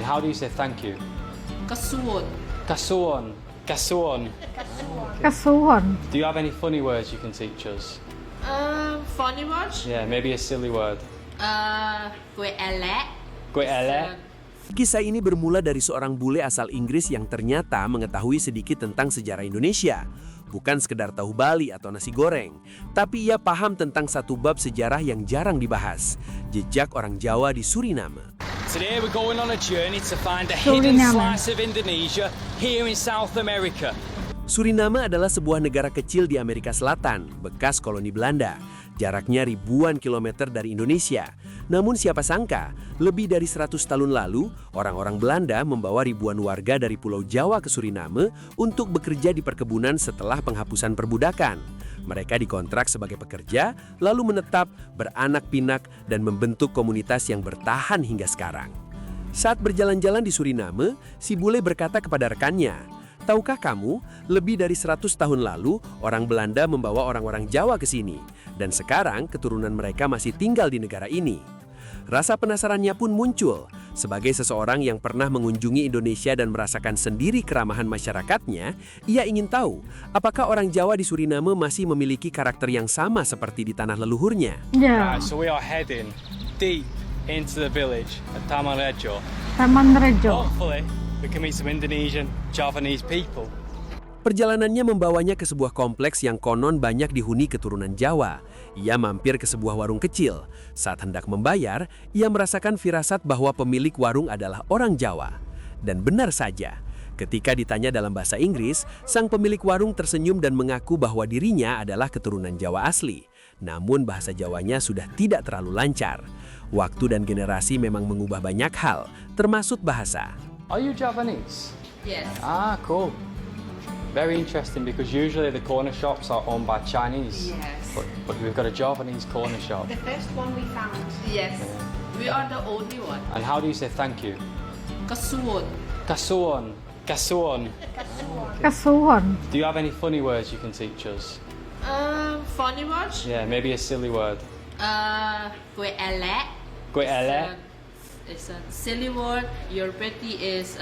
how do you say thank you? Kasuwon. Kasuwon. Kasuwon. Kasuwon. Do you have any funny words you can teach us? Funny words? Yeah, maybe a silly word. Kue elek. Kue elek. Kisah ini bermula dari seorang bule asal Inggris yang ternyata mengetahui sedikit tentang sejarah Indonesia. Bukan sekedar tahu Bali atau nasi goreng, tapi ia paham tentang satu bab sejarah yang jarang dibahas, jejak orang Jawa di Suriname. Today we're going on a journey to find a hidden Suriname. slice of Indonesia here in South America. Suriname adalah sebuah negara kecil di Amerika Selatan, bekas koloni Belanda. Jaraknya ribuan kilometer dari Indonesia. Namun siapa sangka, lebih dari 100 tahun lalu, orang-orang Belanda membawa ribuan warga dari Pulau Jawa ke Suriname untuk bekerja di perkebunan setelah penghapusan perbudakan. Mereka dikontrak sebagai pekerja, lalu menetap, beranak pinak, dan membentuk komunitas yang bertahan hingga sekarang. Saat berjalan-jalan di Suriname, si bule berkata kepada rekannya, "Tahukah kamu, lebih dari 100 tahun lalu, orang Belanda membawa orang-orang Jawa ke sini, dan sekarang keturunan mereka masih tinggal di negara ini." Rasa penasarannya pun muncul. Sebagai seseorang yang pernah mengunjungi Indonesia dan merasakan sendiri keramahan masyarakatnya, ia ingin tahu, apakah orang Jawa di Suriname masih memiliki karakter yang sama seperti di tanah leluhurnya. Ya, Right, so we are heading deep into the village at Taman Rejo. Taman Rejo. Hopefully, we can meet some Indonesian, Javanese people. Perjalanannya membawanya ke sebuah kompleks yang konon banyak dihuni keturunan Jawa. Ia mampir ke sebuah warung kecil. Saat hendak membayar, ia merasakan firasat bahwa pemilik warung adalah orang Jawa. Dan benar saja, ketika ditanya dalam bahasa Inggris, sang pemilik warung tersenyum dan mengaku bahwa dirinya adalah keturunan Jawa asli. Namun bahasa Jawanya sudah tidak terlalu lancar. Waktu dan generasi memang mengubah banyak hal, termasuk bahasa. Are you Javanese? Yes. Ah, cool. Very interesting because usually the corner shops are owned by Chinese. Yes. But we've got a Javanese corner shop. The first one we found. Yes. We are the only one. And how do you say thank you? Kasuwon. Kasuwon. Kasuwon. Kasuwon. Do you have any funny words you can teach us? Funny words? Yeah, maybe a silly word. Kue elek. Kue elek. It's a silly word. Your petty is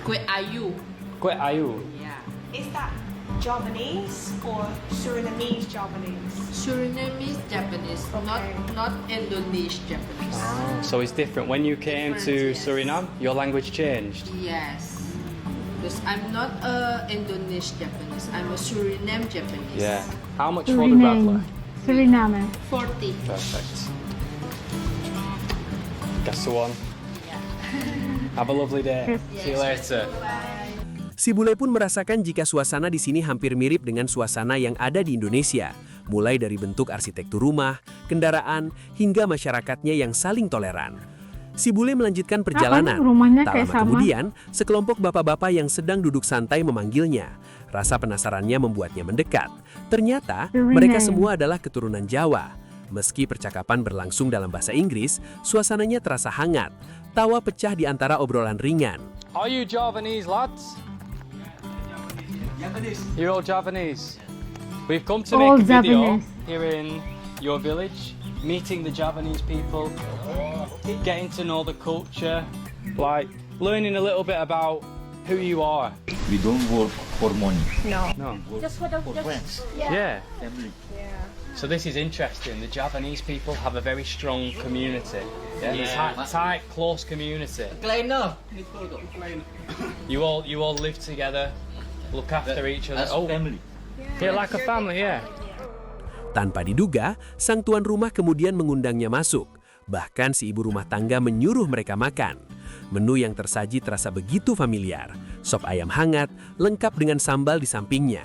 kue ayu. Kue ayu. Yeah. Is that Javanese or Surinamese Javanese? Surinamese Japanese, not Indonesian Japanese. So it's different. When you came to Different, yes. Suriname, your language changed. Yes. Because I'm not a Indonesian Japanese. I'm a Suriname Japanese. Yeah. How much photograph Suriname. left? Suriname. 40. Perfect. Kasuwon. Have a lovely day. See you later. Si bule pun merasakan jika suasana di sini hampir mirip dengan suasana yang ada di Indonesia, mulai dari bentuk arsitektur rumah, kendaraan, hingga masyarakatnya yang saling toleran. Si bule melanjutkan perjalanan. rumahnya Tak kayak lama sama? kemudian, sekelompok bapak-bapak yang sedang duduk santai memanggilnya. Rasa penasarannya membuatnya mendekat. Ternyata, Suriname. mereka semua adalah keturunan Jawa. Meski percakapan berlangsung dalam bahasa Inggris, suasananya terasa hangat. Tawa pecah di antara obrolan ringan. Are you Javanese, lads? Japanese. You're all Javanese. We've come to All make a video Japanese. here in your village, meeting the Javanese people, getting to know the culture, like learning a little bit about who you are. We don't work for money. No. No. Just for the For friends, Yeah. family. So this is interesting. The Javanese people have a very strong community. Yeah. Tight, close community. Kleiner. You all live together, look after each other. As Oh, family. yeah, like a family, yeah. Tanpa diduga, sang tuan rumah kemudian mengundangnya masuk. Bahkan si ibu rumah tangga menyuruh mereka makan. Menu yang tersaji terasa begitu familiar. Sop ayam hangat, lengkap dengan sambal di sampingnya.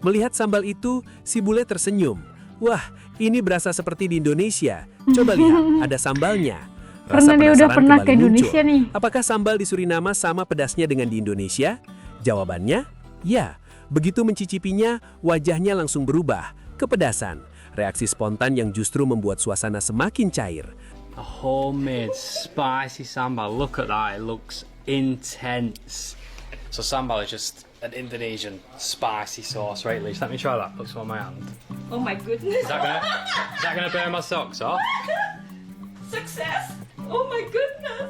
Melihat sambal itu, si bule tersenyum. Wah, ini berasa seperti di Indonesia. Coba lihat, ada sambalnya. Karena dia udah penasaran pernah kembali ke Indonesia muncul. nih. Apakah sambal di Suriname sama pedasnya dengan di Indonesia? Jawabannya, ya. Begitu mencicipinya, wajahnya langsung berubah, kepedasan. Reaksi spontan yang justru membuat suasana semakin cair. A homemade spicy sambal. Look at that, it looks intense. So sambal is just an Indonesian spicy sauce, right, Liz? Let me try that. Looks on my hand. Oh my goodness. Is that gonna burn my socks off? Success. Oh my goodness.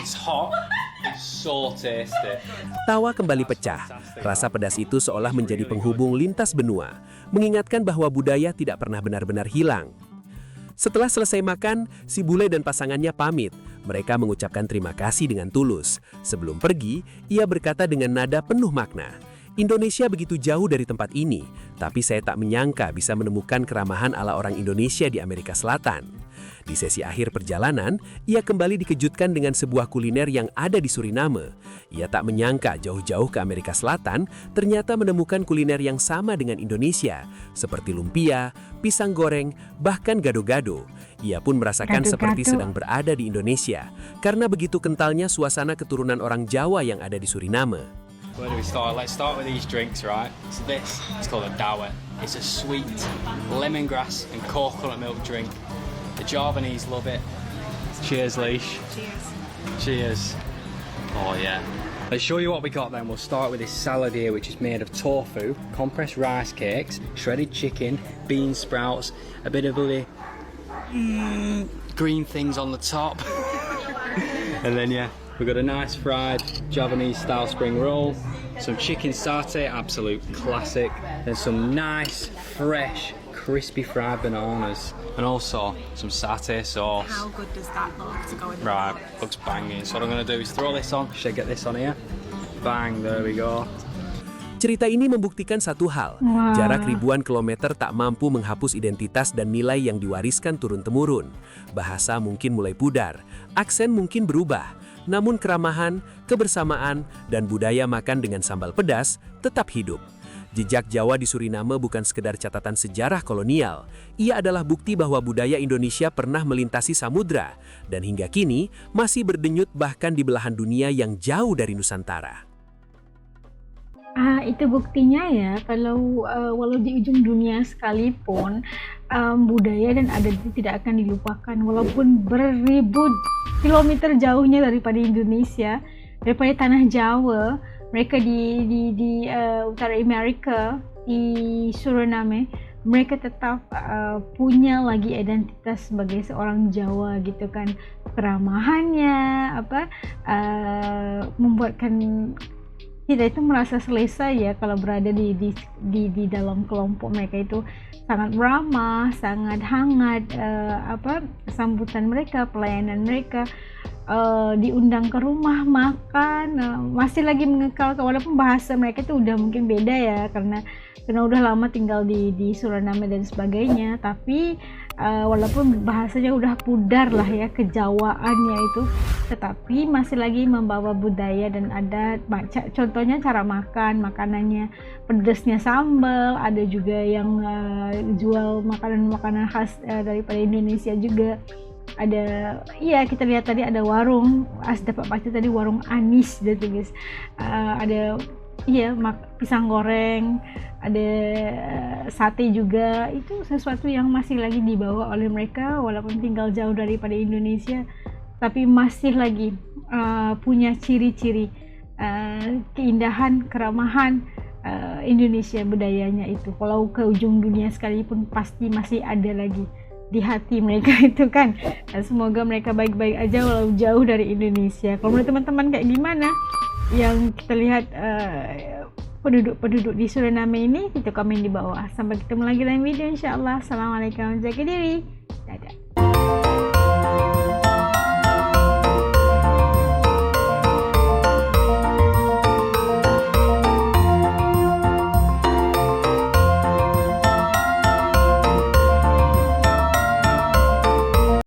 It's hot. It's so tasty. Tawa kembali pecah. Rasa pedas itu seolah menjadi penghubung lintas benua, mengingatkan bahwa budaya tidak pernah benar-benar hilang. Setelah selesai makan, si bule dan pasangannya pamit. Mereka mengucapkan terima kasih dengan tulus. Sebelum pergi, ia berkata dengan nada penuh makna, "Indonesia begitu jauh dari tempat ini, tapi saya tak menyangka bisa menemukan keramahan ala orang Indonesia di Amerika Selatan." Di sesi akhir perjalanan, ia kembali dikejutkan dengan sebuah kuliner yang ada di Suriname. Ia tak menyangka jauh-jauh ke Amerika Selatan ternyata menemukan kuliner yang sama dengan Indonesia, seperti lumpia, pisang goreng, bahkan gado-gado. Ia pun merasakan Gado-gado. seperti sedang berada di Indonesia, karena begitu kentalnya suasana keturunan orang Jawa yang ada di Suriname. Where do we start? Let's start with these drinks, right? So this is called a dawa. It's a sweet lemongrass and coconut milk drink. The Javanese love it. Cheers, Leash. Cheers. Cheers. Oh yeah. Let's show you what we got then. We'll start with this salad here, which is made of tofu, compressed rice cakes, shredded chicken, bean sprouts, a bit of the green things on the top. And then yeah, we've got a nice fried Javanese style spring roll, some chicken satay, absolute classic, and some nice fresh crispy fried bananas, and also some satay sauce. How good does that look to go in the Right, bananas? looks banging. So what I'm going to do is throw this on. Should I get this on here? Bang, there we go. Cerita ini membuktikan satu hal, Wah. jarak ribuan kilometer tak mampu menghapus identitas dan nilai yang diwariskan turun-temurun. Bahasa mungkin mulai pudar, aksen mungkin berubah, namun keramahan, kebersamaan, dan budaya makan dengan sambal pedas tetap hidup. Jejak Jawa di Suriname bukan sekedar catatan sejarah kolonial. Ia adalah bukti bahwa budaya Indonesia pernah melintasi samudra dan hingga kini masih berdenyut bahkan di belahan dunia yang jauh dari Nusantara. Itu buktinya ya, kalau walau di ujung dunia sekalipun, budaya dan adat itu tidak akan dilupakan. Walaupun beribu kilometer jauhnya daripada Indonesia, daripada tanah Jawa, mereka di utara Amerika, di Suriname, mereka tetap punya lagi identitas sebagai seorang Jawa gitu kan. Keramahannya, membuatkan kita itu merasa selesai ya kalau berada di dalam kelompok mereka. Itu sangat ramah, sangat hangat, sambutan mereka, pelayanan mereka, diundang ke rumah makan, masih lagi mengekal walaupun bahasa mereka itu udah mungkin beda ya karena udah lama tinggal di Suriname dan sebagainya, tapi walaupun bahasanya udah pudar lah ya kejawaannya itu, tetapi masih lagi membawa budaya dan adat. Contohnya cara makanannya, pedasnya sambal, ada juga yang jual makanan-makanan khas daripada Indonesia juga. Ada, iya kita lihat tadi ada warung, dapat baca tadi warung Anis gitu guys. Ada pisang goreng, ada sate juga. Itu sesuatu yang masih lagi dibawa oleh mereka walaupun tinggal jauh daripada Indonesia, tapi masih lagi punya ciri-ciri keindahan, keramahan Indonesia, budayanya itu. Kalau ke ujung dunia sekalipun pasti masih ada lagi di hati mereka itu kan. Dan semoga mereka baik-baik aja walau jauh dari Indonesia. Kalau menurut teman-teman kayak gimana yang kita lihat penduduk di Suriname ini, itu komen di bawah. Sampai ketemu lagi dalam video insyaallah. Assalamualaikum, jaga diri, dadah.